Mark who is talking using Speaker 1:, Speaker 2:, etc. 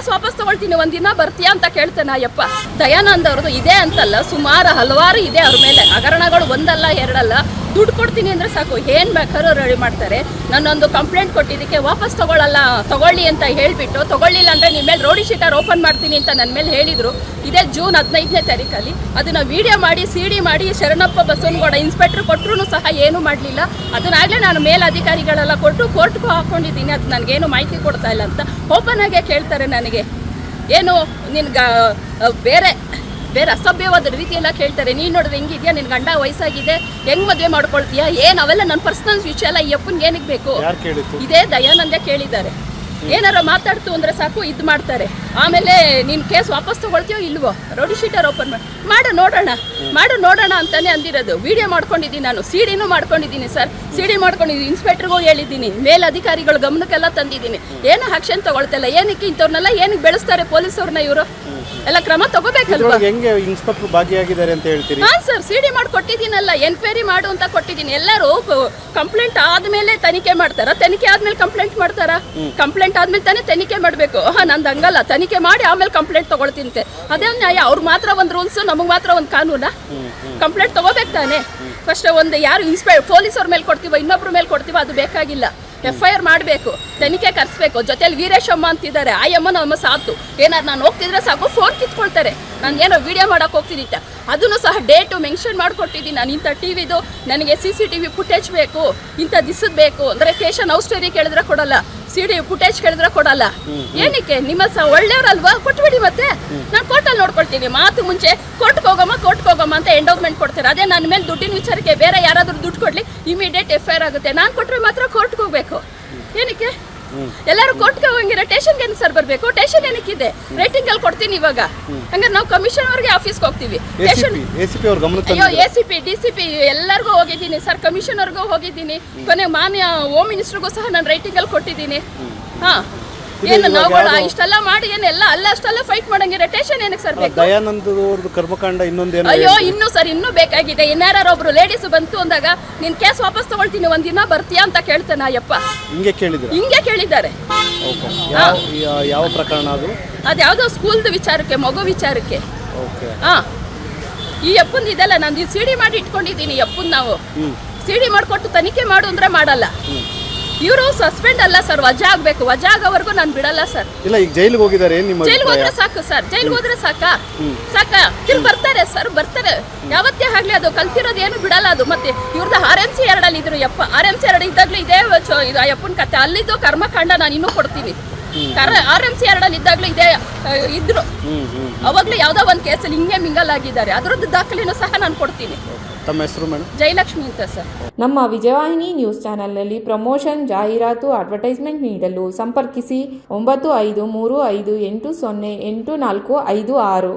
Speaker 1: Case ವಾಪಸ್ ತಗೊಳ್ತೀನಿ, ಒಂದಿನ ಬರ್ತೀಯಾ ಅಂತ ಕೇಳ್ತೇನೆ. ಅಯ್ಯಪ್ಪ, ದಯಾನಂದ್ ಅವ್ರದ್ದು ಇದೆ ಅಂತಲ್ಲ, ಸುಮಾರು ಹಲವಾರು ಇದೆ ಅವ್ರ ಮೇಲೆ ಹಗರಣಗಳು, ಒಂದಲ್ಲ ಎರಡಲ್ಲ. ದುಡ್ಡು ಕೊಡ್ತೀನಿ ಅಂದರೆ ಸಾಕು, ಏನು ಬೇಕಾದ್ರೂ ರೆಡಿ ಮಾಡ್ತಾರೆ. ನಾನೊಂದು ಕಂಪ್ಲೇಂಟ್ ಕೊಟ್ಟಿದ್ದಕ್ಕೆ ವಾಪಸ್ ತಗೊಳ್ಳಿ ಅಂತ ಹೇಳಿಬಿಟ್ಟು, ತಗೊಳ್ಳಿಲ್ಲ ಅಂದರೆ ನಿಮ್ಮ ಮೇಲೆ ರೋಡಿ ಶೀಟರ್ ಓಪನ್ ಮಾಡ್ತೀನಿ ಅಂತ ನನ್ನ ಮೇಲೆ ಹೇಳಿದರು. ಇದೇ ಜೂನ್ 15ನೇ ತಾರೀಕಲ್ಲಿ ಅದನ್ನು ವಿಡಿಯೋ ಮಾಡಿ CD ಮಾಡಿ ಶರಣಪ್ಪ ಬಸವನಗೌಡ ಇನ್ಸ್ಪೆಕ್ಟ್ರ್ ಕೊಟ್ಟರು ಸಹ ಏನೂ ಮಾಡಲಿಲ್ಲ. ಅದನ್ನಾಗಲೇ ನಾನು ಮೇಲಧಿಕಾರಿಗಳೆಲ್ಲ ಕೊಟ್ಟು ಕೋರ್ಟ್ಗೂ ಹಾಕ್ಕೊಂಡಿದ್ದೀನಿ. ಅದು ನನಗೇನು ಮಾಹಿತಿ ಕೊಡ್ತಾ ಇಲ್ಲ ಅಂತ ಓಪನ್ ಆಗೇ ಕೇಳ್ತಾರೆ ನನಗೆ. ಏನು ನಿನ್ಗೆ ಬೇರೆ ಅಸಭ್ಯವಾದ ರೀತಿಯೆಲ್ಲ ಕೇಳ್ತಾರೆ. ನೀನು ನೋಡಿದ್ರೆ ಹೆಂಗಿದ್ಯಾ, ನಿನ್ನ ಗಂಡ ವಯಸ್ಸಾಗಿದೆ, ಹೆಂಗೆ ಮದುವೆ ಮಾಡ್ಕೊಳ್ತೀಯಾ, ಏನು ಅವೆಲ್ಲ ನನ್ನ ಪರ್ಸನಲ್ ವಿಷಯ ಎಲ್ಲ. ಈ ಅಪ್ಪನಿಗೆ ಏನಕ್ಕೆ ಬೇಕು? ಇದೇ ದಯಾನಂದೇ ಕೇಳಿದ್ದಾರೆ. ಏನಾರ ಮಾತಾಡ್ತು ಅಂದರೆ ಸಾಕು ಇದು ಮಾಡ್ತಾರೆ. ಆಮೇಲೆ ನೀನು ಕೇಸ್ ವಾಪಸ್ ತೊಗೊಳ್ತೀಯೋ ಇಲ್ವೋ, ರೋಡಿ ಶೀಟರ್ ಓಪನ್ ಮಾಡು ನೋಡೋಣ ಅಂತಾನೆ ಅಂದಿರೋದು. ವಿಡಿಯೋ ಮಾಡ್ಕೊಂಡಿದ್ದೀನಿ ನಾನು, CDನೂ ಮಾಡ್ಕೊಂಡಿದ್ದೀನಿ ಸರ್, CD ಮಾಡ್ಕೊಂಡಿದ್ದೀನಿ, ಇನ್ಸ್ಪೆಕ್ಟ್ರಿಗೂ ಹೇಳಿದ್ದೀನಿ, ಮೇಲಧಿಕಾರಿಗಳ ಗಮನಕ್ಕೆಲ್ಲ ತಂದಿದ್ದೀನಿ. ಏನು ಆಕ್ಷನ್ ತಗೊಳ್ತಿಲ್ಲ. ಏನಕ್ಕೆ ಇಂಥವ್ರನ್ನೆಲ್ಲ ಏನಕ್ಕೆ ಬೆಳೆಸ್ತಾರೆ ಪೊಲೀಸವ್ರನ್ನ? ಇವರು ಎಲ್ಲ ಕ್ರಮ ತಗೋಬೇಕಲ್ವಾ?
Speaker 2: ಹೆಂಗೆ ಇನ್ಸ್ಪೆಕ್ಟರ್ ಭಾಗಿಯಾಗಿದ್ದಾರೆ ಅಂತ ಹೇಳ್ತೀರಿ?
Speaker 1: ಹಾಂ ಸರ್, CD ಮಾಡಿ ಕೊಟ್ಟಿದ್ದೀನಲ್ಲ, ಎನ್ಕ್ವೈರಿ ಮಾಡು ಅಂತ ಕೊಟ್ಟಿದ್ದೀನಿ. ಎಲ್ಲರೂ ಕಂಪ್ಲೇಂಟ್ ಆದಮೇಲೆ ತನಿಖೆ ಮಾಡ್ತಾರ, ತನಿಖೆ ಆದ್ಮೇಲೆ ಕಂಪ್ಲೇಂಟ್ ಮಾಡ್ತಾರ? ಕಂಪ್ಲೇಂಟ್ ಆದ್ಮೇಲೆ ತಾನೇ ತನಿಖೆ ಮಾಡಬೇಕು. ನಂದು ಹಂಗಲ್ಲ, ತನಿಖೆ ಮಾಡಿ ಆಮೇಲೆ ಕಂಪ್ಲೇಂಟ್ ತಗೊಳ್ತೀನಿ. ಅದೇ ನ್ಯಾಯ. ಅವ್ರು ಮಾತ್ರ ಒಂದು ರೂಲ್ಸು, ನಮಗೆ ಮಾತ್ರ ಒಂದು ಕಾನೂನಾ? ಕಂಪ್ಲೇಂಟ್ ತಗೋಬೇಕು ತಾನೆ. ಫಸ್ಟ್ ಒಂದು ಯಾರು ಪೊಲೀಸವ್ರ ಮೇಲೆ ಕೊಡ್ತೀವೋ, ಇನ್ನೊಬ್ರ ಮೇಲೆ ಕೊಡ್ತೀವೋ ಅದು ಬೇಕಾಗಿಲ್ಲ. FIR ಮಾಡಬೇಕು, ತನಿಖೆ ಕರೆಸ್ಬೇಕು. ಜೊತೆಲಿ ವೀರೇಶಮ್ಮ ಅಂತಿದ್ದಾರೆ, ಆಯಮ್ಮ ನಮ್ಮ ಸಾತು. ಏನಾದ್ರು ನಾನು ಹೋಗ್ತಿದ್ರೆ ಸಾಕು ಫೋನ್ ಕಿತ್ಕೊಳ್ತಾರೆ. ನಾನು ಏನೋ ವಿಡಿಯೋ ಮಾಡೋಕೆ ಹೋಗ್ತೀನಿ ಅದನ್ನು ಸಹ ಡೇಟು ಮೆನ್ಷನ್ ಮಾಡಿಕೊಟ್ಟಿದ್ದೀನಿ. ನಾನು ಇಂಥ TVದು ನನಗೆ CCTV ಫುಟೇಜ್ ಬೇಕು, ಇಂಥ ದಿಸದ್ ಬೇಕು ಅಂದರೆ ಸ್ಟೇಷನ್ ಹೌಸ್ ಸ್ಟೋರಿ ಕೇಳಿದ್ರೆ ಕೊಡಲ್ಲ, CD ಫುಟೇಜ್ ಕೇಳಿದ್ರೆ ಕೊಡಲ್ಲ. ಏನಕ್ಕೆ? ನಿಮ್ಮ ಒಳ್ಳೆಯವರಲ್ವಾ, ಕೊಟ್ಬಿಡಿ. ಮತ್ತೆ ನಾನು ಕೋರ್ಟಲ್ಲಿ ನೋಡ್ಕೊಳ್ತೀನಿ. ಮಾತು ಮುಂಚೆ ಕೋರ್ಟ್ಗೆ ಹೋಗಮ್ಮ ಅಂತ ಎಂಡೋವ್ಮೆಂಟ್ ಕೊಡ್ತಾರೆ. ಅದೇ ನನ್ನ ಮೇಲೆ ದುಡ್ಡಿನ ವಿಚಾರಕ್ಕೆ ಬೇರೆ ಯಾರಾದರೂ ದುಡ್ಡು ಕೊಡಲಿ, ಇಮಿಡಿಯೇಟ್ FIR ಆಗುತ್ತೆ. ನಾನು ಕೊಟ್ಟರೆ ಮಾತ್ರ ಕೋರ್ಟ್ಗೆ ಹೋಗ್ಬೇಕು. ಏನಕ್ಕೆ? ಎಲ್ಲರೂ ಕೋರ್ಟ್ಗೆ ಹೋಗಿರೋ ಸ್ಟೇಷನ್ಗೆ ಏನು ಸರ್ ಬರಬೇಕು? ಸ್ಟೇಷನ್ ಏನಕ್ಕಿದೆ? ರೇಟಿಂಗ್ ಅಲ್ಲಿ ಕೊಡ್ತೀನಿ ಇವಾಗ. ಹಂಗಾರೆ ನಾವು ಕಮಿಷನರ್ಗೆ ಆಫೀಸ್ಗೆ ಹೋಗ್ತೀವಿ. ACP DCP ಎಲ್ಲರಿಗೂ ಹೋಗಿದ್ದೀನಿ ಸರ್, ಕಮಿಷನರ್ಗೂ ಹೋಗಿದ್ದೀನಿ, ಕೊನೆ ಮಾನ್ಯ ಹೋಮ್ ಮಿನಿಸ್ಟರ್ಗೂ ಸಹ ನಾನು ರೇಟಿಂಗ್ ಅಲ್ಲಿ ಕೊಟ್ಟಿದ್ದೀನಿ. ಏನು ನಾವುಗಳು ಇಷ್ಟೆಲ್ಲ ಮಾಡಿ ಏನೆಲ್ಲ ಅಷ್ಟೆಲ್ಲ ಫೈಟ್ ಮಾಡಂಗಿರೋ ಸ್ಟೇಷನ್ ಏನಕ್ಕೆ ಸರ್ ಬೇಕು?
Speaker 2: ದಯಾನಂದ್ ಅವ್ರದ್ದು ಕರ್ಮಕಾಂಡ ಇನ್ನೊಂದೇನು?
Speaker 1: ಅಯ್ಯೋ, ಇನ್ನೂ ಬೇಕಾಗಿದೆ. ಇನ್ನಾರು ಒಬ್ರು ಲೇಡೀಸ್ ಬಂತು ಅಂದಾಗ ನಿನ್ ಕೇಸ್ ವಾಪಸ್ ತಗೊಳ್ತೀನಿ, ಒಂದಿನ ಬರ್ತೀಯಾ ಅಂತ ಕೇಳ್ತೇನೆ. ಅಯ್ಯಪ್ಪ, ಹಿಂಗೆ ಕೇಳಿದ್ದಾರೆ.
Speaker 2: ಯಾವ ಪ್ರಕರಣ ಅದು?
Speaker 1: ಅದ್ಯಾವುದೋ ಸ್ಕೂಲ್ದು ವಿಚಾರಕ್ಕೆ, ಮಗು ವಿಚಾರಕ್ಕೆ. ಈ ಅಪ್ಪಂದು ಇದೆಲ್ಲ ನಾನು CD ಮಾಡಿ ಇಟ್ಕೊಂಡಿದ್ದೀನಿ. ಅಪ್ಪನ್ ನಾವು CD ಮಾಡಿಕೊಟ್ಟು ತನಿಖೆ ಮಾಡು ಅಂದ್ರೆ ಮಾಡಲ್ಲ. ಇವರು ಸಸ್ಪೆಂಡ್ ಅಲ್ಲ ಸರ್, ವಜಾ ಆಗ್ಬೇಕು. ವಜಾ ಆಗೋವರೆಗೂ ನಾನು ಬಿಡಲ್ಲ ಸರ್.
Speaker 2: ಇಲ್ಲ, ಈಗ ಜೈಲಿಗೆ ಹೋಗಿದ್ದಾರೆ.
Speaker 1: ಜೈಲಿಗೆ ಹೋದ್ರೆ ಸಾಕು ಸರ್, ಜೈಲಿಗೆ ಹೋದ್ರೆ ಸಾಕ ತಿರ್ಗಿ ಬರ್ತಾರೆ ಸರ್, ಬರ್ತಾರೆ. ಯಾವತ್ತೇ ಆಗ್ಲಿ ಅದು ಕಲ್ತಿರೋದು ಏನು ಬಿಡಲ್ಲ ಅದು. ಮತ್ತೆ ಇವ್ರದ್ದು RMC 2 ಇದ್ರು. RMC 2 ಇದ್ದಾಗ್ಲೂ ಇದೇ ಅಪ್ಪನ ಕತೆ. ಅಲ್ಲಿದ್ದು ಕರ್ಮಕಾಂಡ ನಾನು ಇನ್ನೂ ಕೊಡ್ತೀನಿ. RMC 2 ಇದ್ದಾಗ್ಲೂ ಇದೇ ಇದ್ರು. ಅವಾಗ್ಲೂ ಯಾವ್ದೋ ಒಂದು ಕೇಸಲ್ಲಿ ಹಿಂಗೆ ಮಿಂಗಲ್ ಆಗಿದ್ದಾರೆ. ಅದರದ್ದು ದಾಖಲೆನೂ ಸಹ ನಾನು ಕೊಡ್ತೀನಿ.
Speaker 2: ತಮ್ಮ ಹೆಸರು ಮೇಡಮ್?
Speaker 1: ಜಯಲಕ್ಷ್ಮಿ ಅಂತ ಸರ್.
Speaker 3: ನಮ್ಮ ವಿಜಯವಾಹಿನಿ ನ್ಯೂಸ್ ಚಾನೆಲ್ನಲ್ಲಿ ಪ್ರಮೋಷನ್, ಜಾಹೀರಾತು, ಅಡ್ವರ್ಟೈಸ್ಮೆಂಟ್ ನೀಡಲು ಸಂಪರ್ಕಿಸಿ 9535808456.